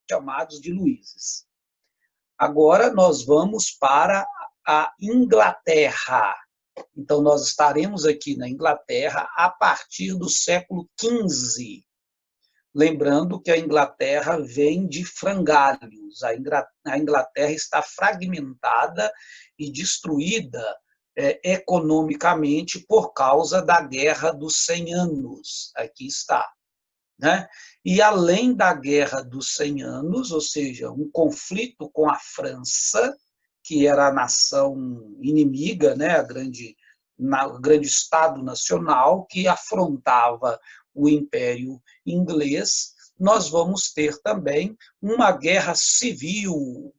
chamados de Luíses. Agora nós vamos para a Inglaterra. Então, nós estaremos aqui na Inglaterra a partir do século XV. Lembrando que a Inglaterra vem de frangalhos. A Inglaterra está fragmentada e destruída economicamente por causa da Guerra dos 100 Anos. Aqui está. Né? E além da Guerra dos 100 Anos, ou seja, um conflito com a França, que era a nação inimiga, né? O grande Estado Nacional, que afrontava o Império Inglês, nós vamos ter também uma guerra civil.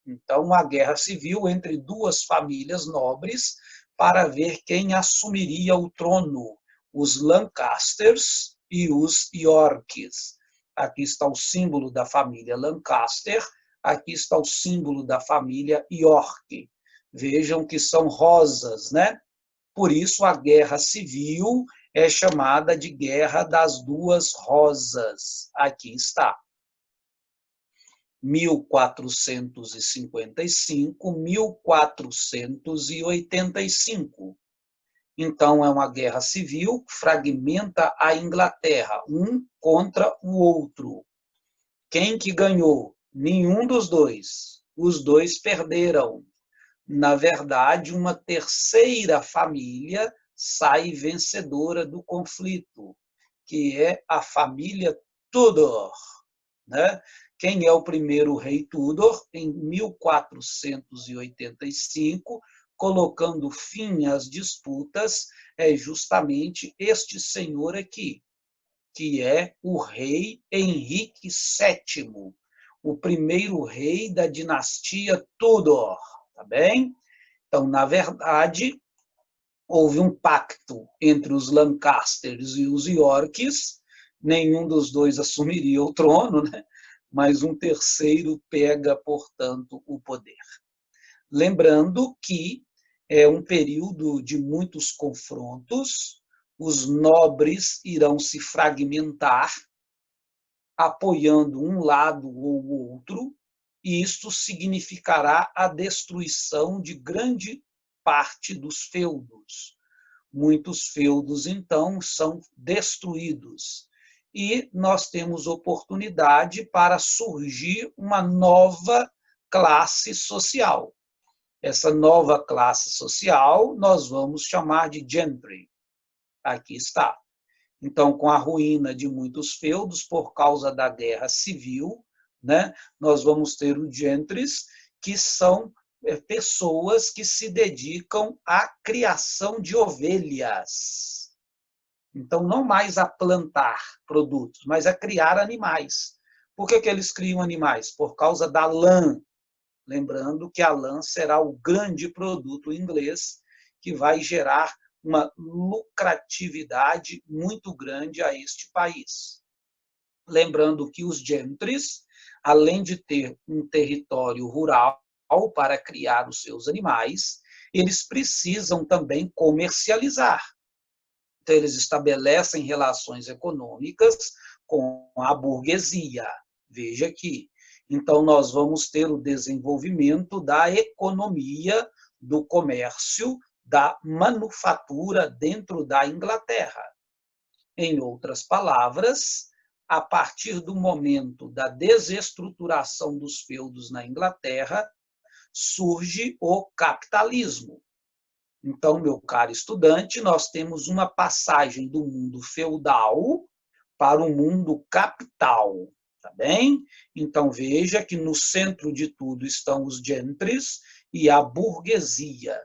Então, uma guerra civil entre duas famílias nobres para ver quem assumiria o trono, os Lancasters e os Yorks. Aqui está o símbolo da família Lancaster, aqui está o símbolo da família York. Vejam que são rosas, né? Por isso, a guerra civil é chamada de Guerra das Duas Rosas. Aqui está. 1455, 1485. Então, é uma guerra civil que fragmenta a Inglaterra, um contra o outro. Quem que ganhou? Nenhum dos dois. Os dois perderam. Na verdade, uma terceira família sai vencedora do conflito, que é a família Tudor. Né? Quem é o primeiro rei Tudor? Em 1485, colocando fim às disputas, é justamente este senhor aqui, que é o rei Henrique VII, o primeiro rei da dinastia Tudor, tá bem? Então, na verdade, houve um pacto entre os Lancasters e os Yorks, nenhum dos dois assumiria o trono, né? Mas um terceiro pega, portanto, o poder. Lembrando que é um período de muitos confrontos, os nobres irão se fragmentar, apoiando um lado ou outro, e isto significará a destruição de grande parte dos feudos. Muitos feudos, então, são destruídos. E nós temos oportunidade para surgir uma nova classe social. Essa nova classe social nós vamos chamar de gentry. Aqui está. Então, com a ruína de muitos feudos por causa da guerra civil, né, nós vamos ter os gentries, que são pessoas que se dedicam à criação de ovelhas. Então, não mais a plantar produtos, mas a criar animais. Por que eles criam animais? Por causa da lã. Lembrando que a lã será o grande produto inglês que vai gerar uma lucratividade muito grande a este país. Lembrando que os gentries, além de ter um território rural para criar os seus animais, eles precisam também comercializar. Então, eles estabelecem relações econômicas com a burguesia. Veja aqui. Então, nós vamos ter o desenvolvimento da economia, do comércio, da manufatura dentro da Inglaterra. Em outras palavras, a partir do momento da desestruturação dos feudos na Inglaterra, surge o capitalismo. Então, meu caro estudante, nós temos uma passagem do mundo feudal para o mundo capital, tá bem? Então, veja que no centro de tudo estão os gentries e a burguesia,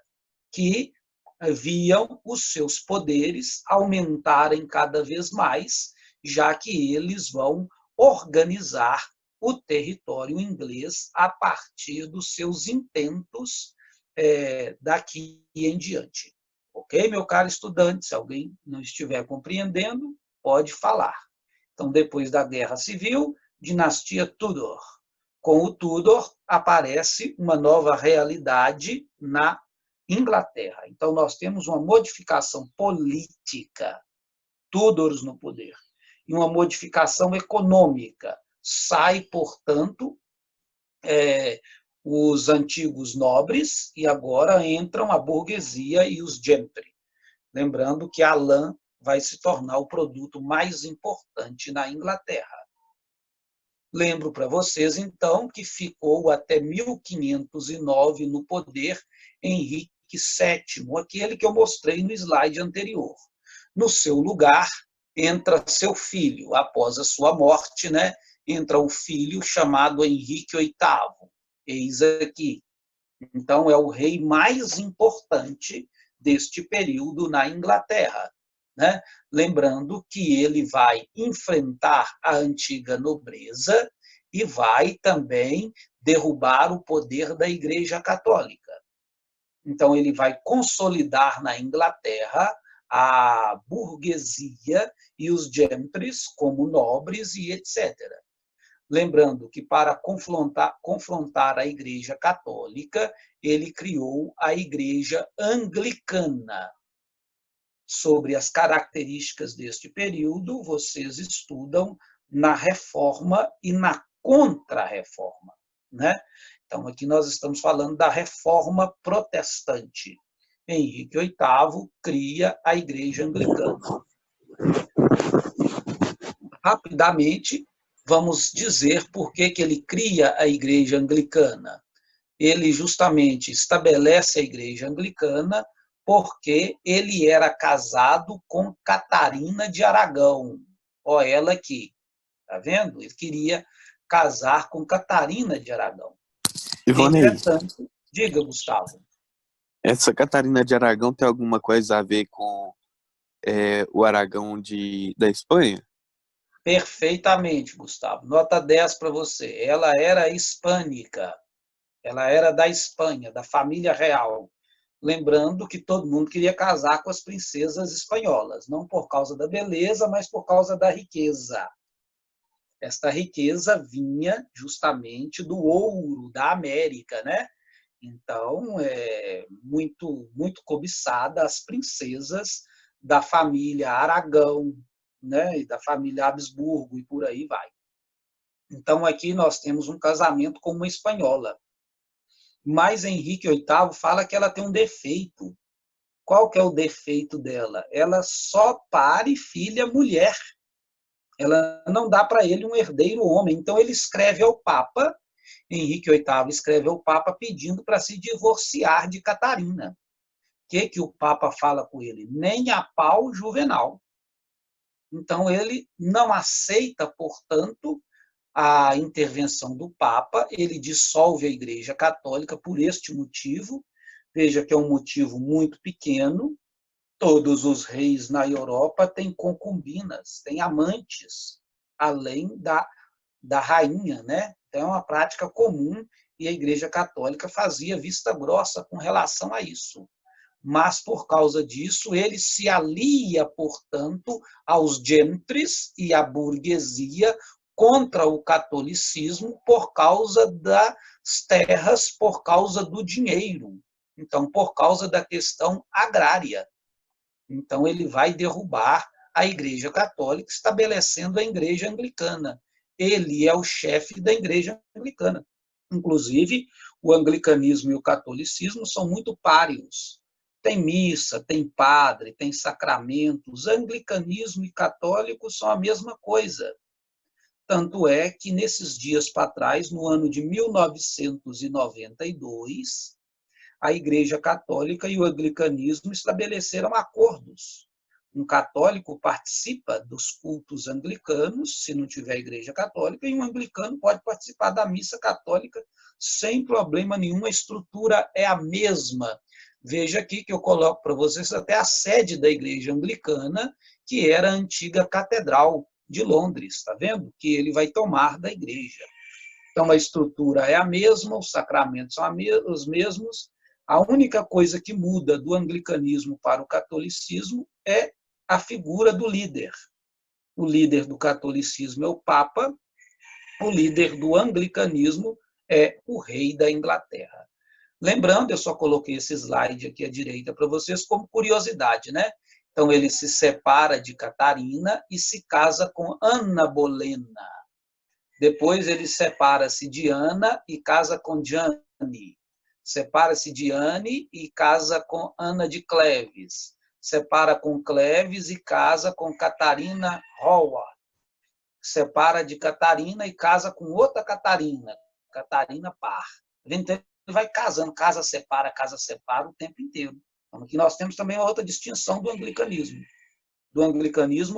que viam os seus poderes aumentarem cada vez mais, já que eles vão organizar o território inglês a partir dos seus intentos daqui em diante. Ok, meu caro estudante? Se alguém não estiver compreendendo, pode falar. Então, depois da Guerra Civil, dinastia Tudor. Com o Tudor, aparece uma nova realidade na Inglaterra. Então, nós temos uma modificação política, Tudors no poder, e uma modificação econômica, sai, portanto, os antigos nobres e agora entram a burguesia e os gentry. Lembrando que a lã vai se tornar o produto mais importante na Inglaterra. Lembro para vocês, então, que ficou até 1509 no poder Henrique VII, aquele que eu mostrei no slide anterior. No seu lugar, entra seu filho, após a sua morte, né? Entra o filho chamado Henrique VIII. Eis aqui. Então, é o rei mais importante deste período na Inglaterra, né? Lembrando que ele vai enfrentar a antiga nobreza e vai também derrubar o poder da Igreja Católica. Então, ele vai consolidar na Inglaterra a burguesia e os gentres como nobres e etc. Lembrando que, para confrontar a Igreja Católica, ele criou a Igreja Anglicana. Sobre as características deste período, vocês estudam na Reforma e na Contra-Reforma, né? Então, aqui nós estamos falando da Reforma Protestante. Henrique VIII cria a Igreja Anglicana. Rapidamente, vamos dizer por que ele cria a Igreja Anglicana. Ele justamente estabelece a Igreja Anglicana porque ele era casado com Catarina de Aragão. Ó, ela aqui, tá vendo? Ele queria casar com Catarina de Aragão. Ivonei, Entretanto, diga, Gustavo. essa Catarina de Aragão tem alguma coisa a ver com o Aragão da Espanha? Perfeitamente, Gustavo. Nota 10 para você. Ela era hispânica. Ela era da Espanha, da família real. Lembrando que todo mundo queria casar com as princesas espanholas, não por causa da beleza, mas por causa da riqueza. Esta riqueza vinha justamente do ouro da América, né? Então, é muito cobiçada as princesas da família Aragão, né? E da família Habsburgo e por aí vai. Então, aqui nós temos um casamento com uma espanhola. Mas Henrique VIII fala que ela tem um defeito. Qual que é o defeito dela? Ela só pare filha mulher. Ela não dá para ele um herdeiro homem. Então ele escreve ao Papa, Henrique VIII escreve ao Papa pedindo para se divorciar de Catarina. O que o Papa fala com ele? Nem a pau Juvenal. Então ele não aceita, portanto, a intervenção do Papa, ele dissolve a Igreja Católica por este motivo. Veja que é um motivo muito pequeno. Todos os reis na Europa têm concubinas, têm amantes, além da rainha, né? Então, é uma prática comum e a Igreja Católica fazia vista grossa com relação a isso. Mas, por causa disso, ele se alia, portanto, aos gentres e à burguesia contra o catolicismo por causa das terras, por causa do dinheiro. Então, por causa da questão agrária. Então, ele vai derrubar a Igreja Católica, estabelecendo a Igreja Anglicana. Ele é o chefe da Igreja Anglicana. Inclusive, o anglicanismo e o catolicismo são muito páreos. Tem missa, tem padre, tem sacramentos. Anglicanismo e católico são a mesma coisa. Tanto é que, nesses dias para trás, no ano de 1992, a Igreja Católica e o anglicanismo estabeleceram acordos. Um católico participa dos cultos anglicanos, se não tiver Igreja Católica, e um anglicano pode participar da missa católica sem problema nenhum, a estrutura é a mesma. Veja aqui que eu coloco para vocês até a sede da Igreja Anglicana, que era a antiga Catedral de Londres, está vendo? Que ele vai tomar da igreja. Então, a estrutura é a mesma, os sacramentos são os mesmos. A única coisa que muda do anglicanismo para o catolicismo é a figura do líder. O líder do catolicismo é o Papa, o líder do anglicanismo é o rei da Inglaterra. Lembrando, eu só coloquei esse slide aqui à direita para vocês como curiosidade, né? Então, ele se separa de Catarina e se casa com Ana Bolena. Depois ele separa-se de Ana e casa com Gianni. Separa-se de Anne e casa com Ana de Cleves. Separa com Cleves e casa com Catarina Howard. Separa de Catarina e casa com outra Catarina, Catarina Parr. Então, ele vai casando, casa, separa o tempo inteiro. Então, aqui nós temos também outra distinção do anglicanismo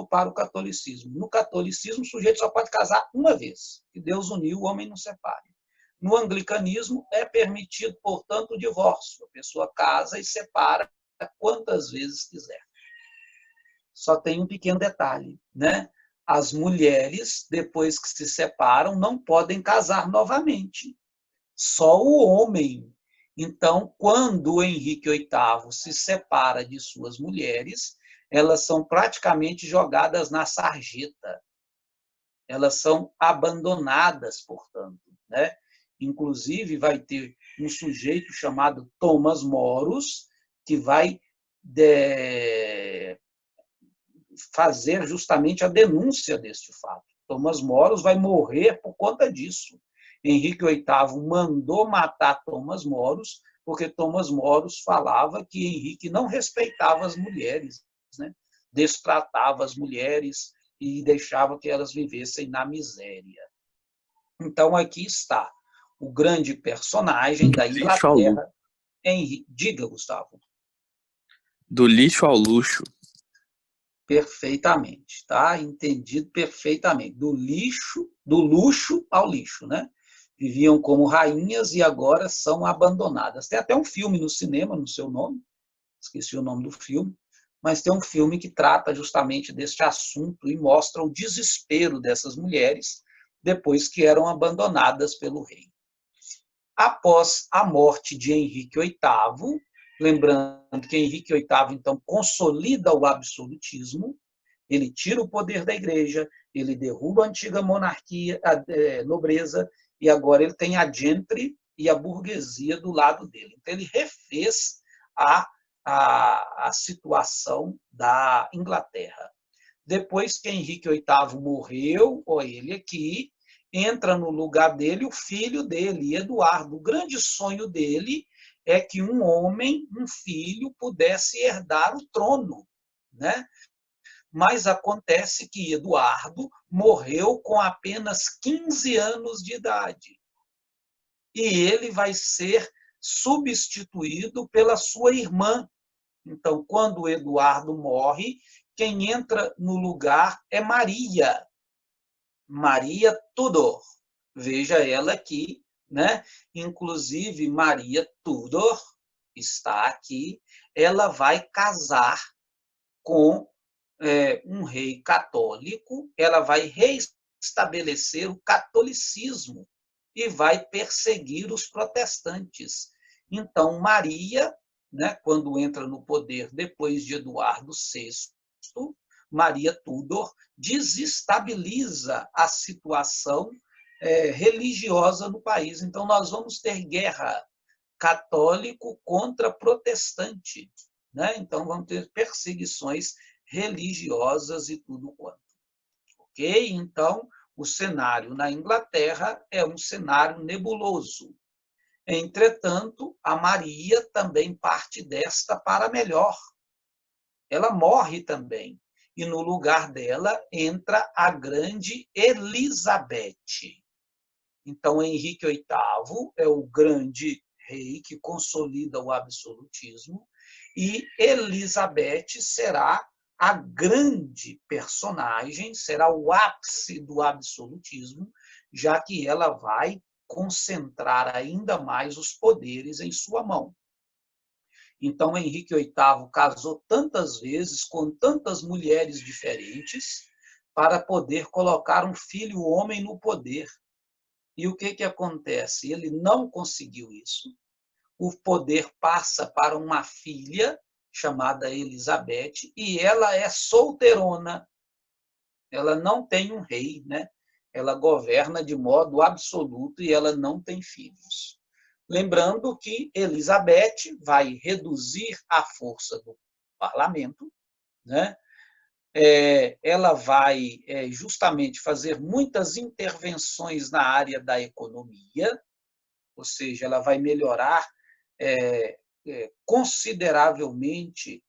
para o catolicismo. No catolicismo, o sujeito só pode casar uma vez, que Deus uniu, o homem não separe. No anglicanismo, é permitido, portanto, o divórcio. A pessoa casa e separa quantas vezes quiser. Só tem um pequeno detalhe, né? As mulheres, depois que se separam, não podem casar novamente. Só o homem. Então, quando o Henrique VIII se separa de suas mulheres, elas são praticamente jogadas na sarjeta. Elas são abandonadas, portanto, né? Inclusive, vai ter um sujeito chamado Thomas Moros, que vai fazer justamente a denúncia deste fato. Thomas Moros vai morrer por conta disso. Henrique VIII mandou matar Thomas Moros, porque Thomas Moros falava que Henrique não respeitava as mulheres, né? Destratava as mulheres e deixava que elas vivessem na miséria. Então, aqui está o grande personagem da Inglaterra. Diga, Gustavo. Do lixo ao luxo. Perfeitamente, tá? Entendido perfeitamente. Do luxo ao lixo, né? Viviam como rainhas e agora são abandonadas. Tem até um filme no cinema, no seu nome, esqueci o nome do filme, mas tem um filme que trata justamente deste assunto e mostra o desespero dessas mulheres depois que eram abandonadas pelo rei. Após a morte de Henrique VIII, lembrando que Henrique VIII, então, consolida o absolutismo, ele tira o poder da igreja, ele derruba a antiga monarquia, a nobreza, e agora ele tem a gentry e a burguesia do lado dele. Então, ele refez a situação da Inglaterra. Depois que Henrique VIII morreu, ele aqui, entra no lugar dele o filho dele, Eduardo. O grande sonho dele é que um homem, um filho, pudesse herdar o trono, né? Mas acontece que Eduardo morreu com apenas 15 anos de idade. E ele vai ser substituído pela sua irmã. Então, quando Eduardo morre, quem entra no lugar é Maria. Maria Tudor. Veja ela aqui, né? Inclusive, Maria Tudor está aqui. Ela vai casar com um rei católico, ela vai reestabelecer o catolicismo e vai perseguir os protestantes. Então, Maria, né, quando entra no poder depois de Eduardo VI, Maria Tudor desestabiliza a situação religiosa no país. Então, nós vamos ter guerra católico contra protestante, né? Então, vamos ter perseguições religiosas e tudo quanto. Ok? Então, o cenário na Inglaterra é um cenário nebuloso. Entretanto, a Maria também parte desta para melhor. Ela morre também. E no lugar dela entra a grande Elizabeth. Então, Henrique VIII é o grande rei que consolida o absolutismo e Elizabeth será a grande personagem, será o ápice do absolutismo, já que ela vai concentrar ainda mais os poderes em sua mão. Então, Henrique VIII casou tantas vezes com tantas mulheres diferentes para poder colocar um filho homem no poder. E o que acontece? Ele não conseguiu isso. O poder passa para uma filha chamada Elizabeth e ela é solteirona. Ela não tem um rei, né? Ela governa de modo absoluto e ela não tem filhos. Lembrando que Elizabeth vai reduzir a força do parlamento, né? ela vai justamente fazer muitas intervenções na área da economia, ou seja, ela vai melhorar consideravelmente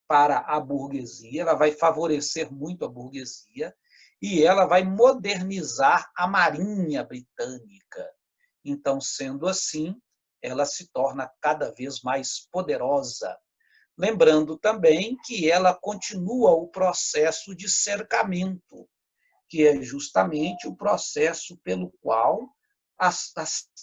para a burguesia, ela vai favorecer muito a burguesia e ela vai modernizar a Marinha Britânica. Então, sendo assim, ela se torna cada vez mais poderosa. Lembrando também que ela continua o processo de cercamento, que é justamente o processo pelo qual as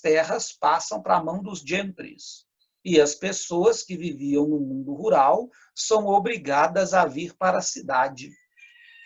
terras passam para a mão dos gentries. E as pessoas que viviam no mundo rural são obrigadas a vir para a cidade.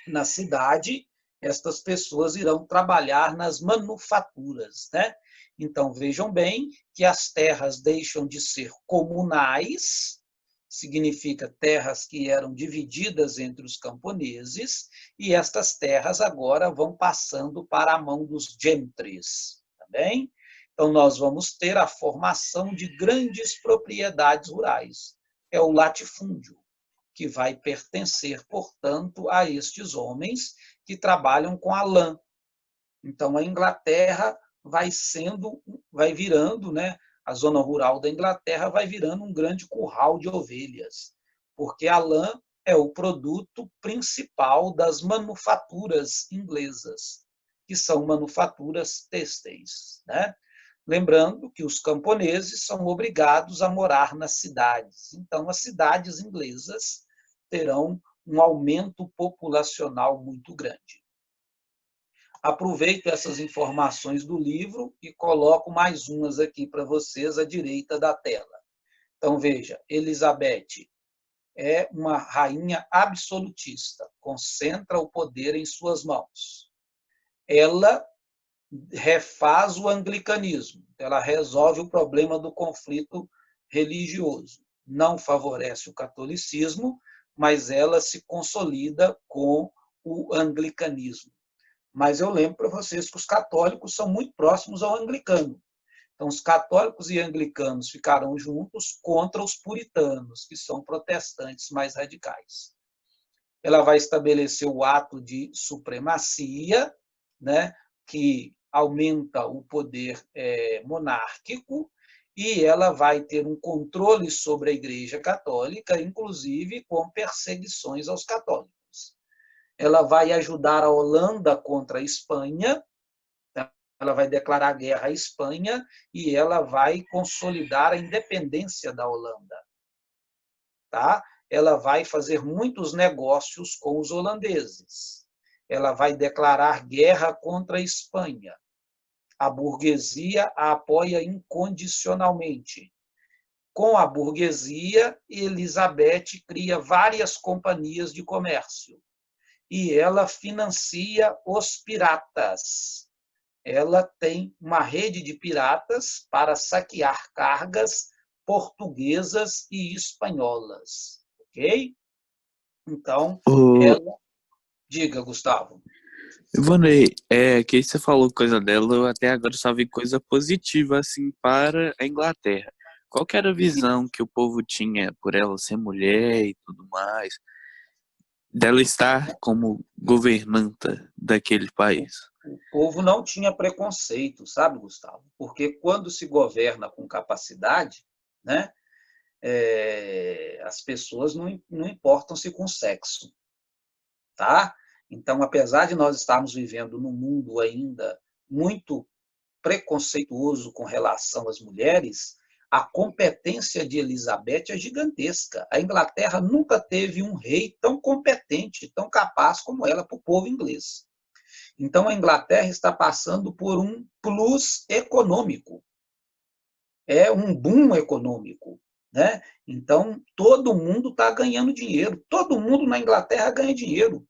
Na cidade, estas pessoas irão trabalhar nas manufaturas, né? Então, vejam bem que as terras deixam de ser comunais, significa terras que eram divididas entre os camponeses, e estas terras agora vão passando para a mão dos gentries, tá bem? Então, nós vamos ter a formação de grandes propriedades rurais. É o latifúndio, que vai pertencer, portanto, a estes homens que trabalham com a lã. Então, a Inglaterra vai virando, né? A zona rural da Inglaterra vai virando um grande curral de ovelhas, porque a lã é o produto principal das manufaturas inglesas, que são manufaturas têxteis, né? Lembrando que os camponeses são obrigados a morar nas cidades. Então, as cidades inglesas terão um aumento populacional muito grande. Aproveito essas informações do livro e coloco mais umas aqui para vocês à direita da tela. Então, veja, Elizabeth é uma rainha absolutista, concentra o poder em suas mãos. Ela refaz o anglicanismo, ela resolve o problema do conflito religioso. Não favorece o catolicismo, mas ela se consolida com o anglicanismo. Mas eu lembro para vocês que os católicos são muito próximos ao anglicano. Então, os católicos e anglicanos ficaram juntos contra os puritanos, que são protestantes mais radicais. Ela vai estabelecer o ato de supremacia, né, que aumenta o poder monárquico, e ela vai ter um controle sobre a Igreja Católica, inclusive com perseguições aos católicos. Ela vai ajudar a Holanda contra a Espanha, ela vai declarar guerra à Espanha e ela vai consolidar a independência da Holanda. Tá? Ela vai fazer muitos negócios com os holandeses. Ela vai declarar guerra contra a Espanha. A burguesia a apoia incondicionalmente. Com a burguesia, Elizabeth cria várias companhias de comércio. E ela financia os piratas. Ela tem uma rede de piratas para saquear cargas portuguesas e espanholas. Ok? Então, ela... Diga, Gustavo. Ivonei, que você falou coisa dela, eu até agora só vi coisa positiva, assim, para a Inglaterra. Qual que era a visão que o povo tinha por ela ser mulher e tudo mais, dela estar como governanta daquele país? O povo não tinha preconceito, sabe, Gustavo? Porque quando se governa com capacidade, né, as pessoas não importam-se com sexo, tá? Então, apesar de nós estarmos vivendo num mundo ainda muito preconceituoso com relação às mulheres, a competência de Elizabeth é gigantesca. A Inglaterra nunca teve um rei tão competente, tão capaz como ela para o povo inglês. Então, a Inglaterra está passando por um plus econômico. É um boom econômico. Né? Então, todo mundo está ganhando dinheiro. Todo mundo na Inglaterra ganha dinheiro.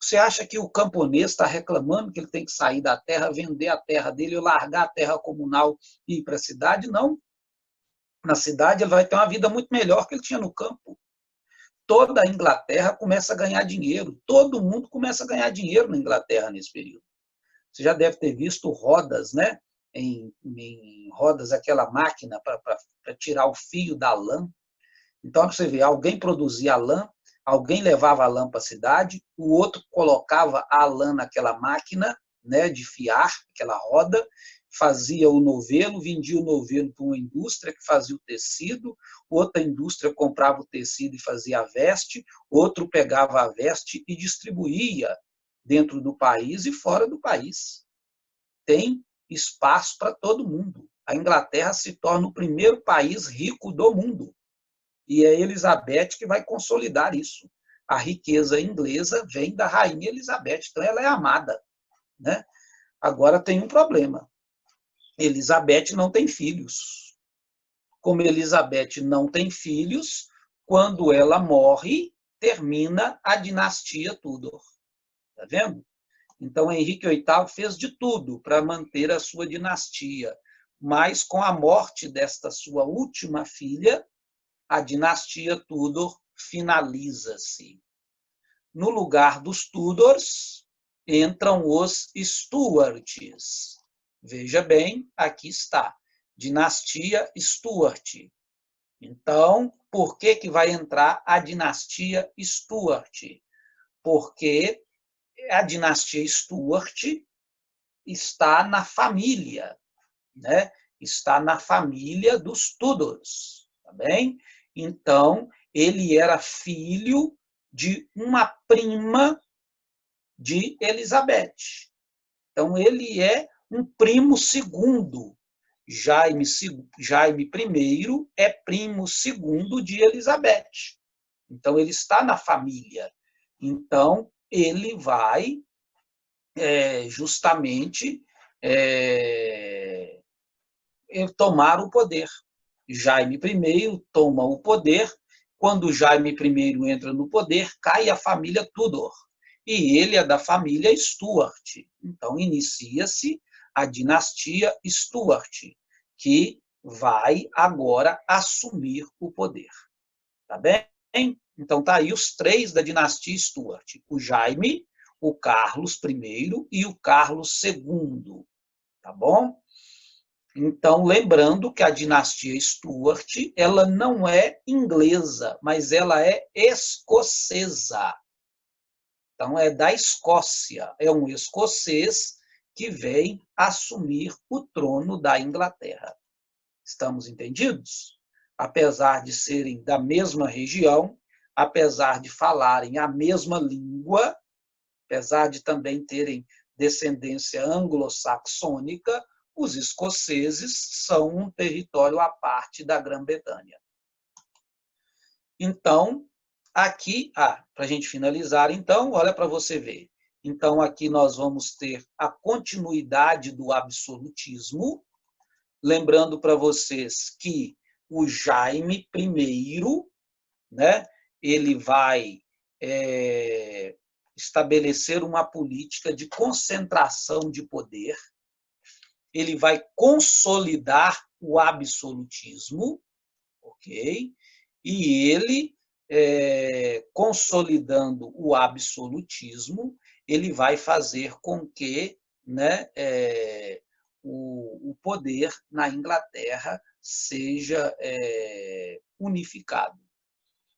Você acha que o camponês está reclamando que ele tem que sair da terra, vender a terra dele, largar a terra comunal e ir para a cidade? Não. Na cidade ele vai ter uma vida muito melhor que ele tinha no campo. Toda a Inglaterra começa a ganhar dinheiro. Todo mundo começa a ganhar dinheiro na Inglaterra nesse período. Você já deve ter visto rodas, né? Em rodas, aquela máquina para tirar o fio da lã. Então, você vê, alguém produzia a lã, Alguém levava a lã para a cidade, o outro colocava a lã naquela máquina, né, de fiar, aquela roda, fazia o novelo, vendia o novelo para uma indústria que fazia o tecido, outra indústria comprava o tecido e fazia a veste, outro pegava a veste e distribuía dentro do país e fora do país. Tem espaço para todo mundo. A Inglaterra se torna o primeiro país rico do mundo. E é Elizabeth que vai consolidar isso. A riqueza inglesa vem da rainha Elizabeth, então ela é amada, né? Agora tem um problema. Elizabeth não tem filhos. Como Elizabeth não tem filhos, quando ela morre, termina a dinastia Tudor. Tá vendo? Então, Henrique VIII fez de tudo para manter a sua dinastia, mas com a morte desta sua última filha, a dinastia Tudor finaliza-se. No lugar dos Tudors, entram os Stuarts. Veja bem, aqui está, dinastia Stuart. Então, por que vai entrar a dinastia Stuart? Porque a dinastia Stuart está na família, né? Está na família dos Tudors, tá bem? Então, ele era filho de uma prima de Elizabeth. Então, ele é um primo segundo. Jaime I é primo segundo de Elizabeth. Então, ele está na família. Então, ele vai justamente tomar o poder. Jaime I toma o poder. Quando Jaime I entra no poder, cai a família Tudor. E ele é da família Stuart. Então, inicia-se a dinastia Stuart, que vai agora assumir o poder. Tá bem? Então, tá aí os três da dinastia Stuart. O Jaime, o Carlos I e o Carlos II. Tá bom? Então, lembrando que a dinastia Stuart, ela não é inglesa, mas ela é escocesa. Então, é da Escócia. É um escocês que vem assumir o trono da Inglaterra. Estamos entendidos? Apesar de serem da mesma região, apesar de falarem a mesma língua, apesar de também terem descendência anglo-saxônica, os escoceses são um território à parte da Grã-Bretanha. Então, aqui, para a gente finalizar, então, olha para você ver. Então, aqui nós vamos ter a continuidade do absolutismo, lembrando para vocês que o Jaime I, né, ele vai estabelecer uma política de concentração de poder, ele vai consolidar o absolutismo, ok? E ele, consolidando o absolutismo, ele vai fazer com que, né, o poder na Inglaterra seja unificado.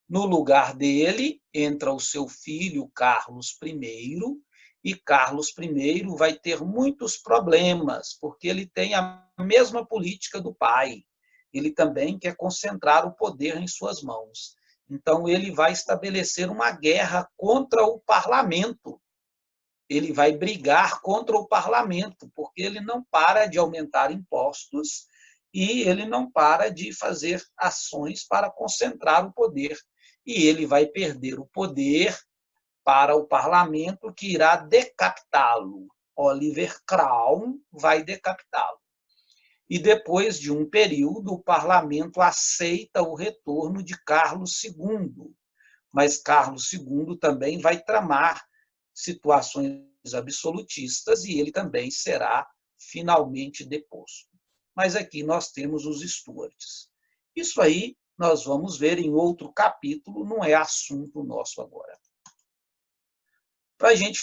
No lugar dele, entra o seu filho, Carlos I, e Carlos I vai ter muitos problemas, porque ele tem a mesma política do pai. Ele também quer concentrar o poder em suas mãos. Então, ele vai estabelecer uma guerra contra o parlamento. Ele vai brigar contra o parlamento, porque ele não para de aumentar impostos e ele não para de fazer ações para concentrar o poder. E ele vai perder o poder para o parlamento, que irá decapitá-lo. Oliver Cromwell vai decapitá-lo. E depois de um período, o parlamento aceita o retorno de Carlos II. Mas Carlos II também vai tramar situações absolutistas e ele também será finalmente deposto. Mas aqui nós temos os Stuarts. Isso aí nós vamos ver em outro capítulo, não é assunto nosso agora. Para a gente